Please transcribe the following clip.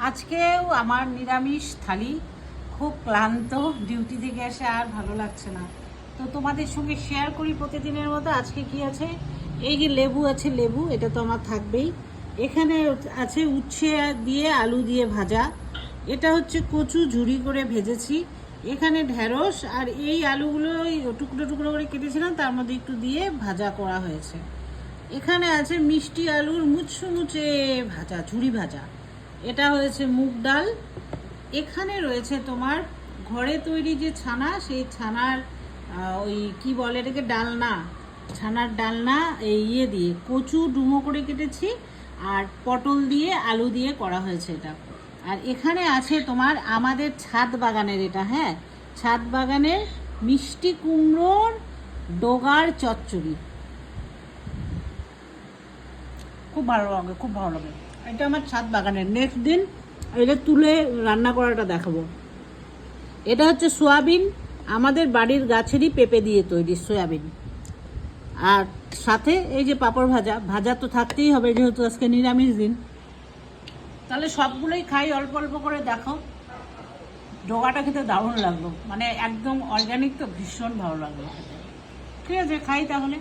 আজকেও আমার নিরামিষ থালি। খুব ক্লান্ত, ডিউটি থেকে এসে আর ভালো লাগছে না, তো তোমাদের সঙ্গে শেয়ার করি প্রতিদিনের মতো। আজকে কি আছে, এই যে লেবু আছে, লেবু এটা তো আমার থাকবেই। এখানে আছে উচ্ছে দিয়ে আলু দিয়ে ভাজা, এটা হচ্ছে কচু ঝুরি করে ভেজেছি। এখানে ঢেঁড়স আর এই আলুগুলো টুকরো টুকরো করে কেটেছিলাম, তার মধ্যে একটু দিয়ে ভাজা করা হয়েছে। এখানে আছে মিষ্টি আলুর মুচমুচে ভাজা, ঝুরি ভাজা, এটা হয়েছে মুগ ডাল। এখানে রয়েছে তোমার ঘরে তৈরি যে ছানা, সেই ছানার ওই কি বলে এটাকে, ডালনা, ছানার ডালনা, এই দিয়ে কচু ডুমো করে কেটেছি, আর পটল দিয়ে আলু দিয়ে করা হয়েছে এটা। আর এখানে আছে তোমার আমাদের ছাদ বাগানের, এটা হ্যাঁ, ছাদ বাগানের মিষ্টি কুমড়োর ডোগার চচ্চড়ি। খুব ভালো লাগে, খুব ভালো লাগে। এটা আমার ছাদ বাগানের। নেক্সট দিন এটা তুলে রান্না করাটা দেখাবো। এটা হচ্ছে সয়াবিন, আমাদের বাড়ির গাছেরই পেঁপে দিয়ে তৈরি সয়াবিন। আর সাথে এই যে পাঁপড় ভাজা, ভাজা তো থাকতেই হবে যেহেতু আজকে নিরামিষ দিন। তাহলে সবগুলোই খাই অল্প অল্প করে। দেখো ডোগাটা খেতে দারুণ লাগলো, মানে একদম অর্গ্যানিক, তো ভীষণ ভালো লাগলো খেতে। ঠিক আছে, খাই তাহলে।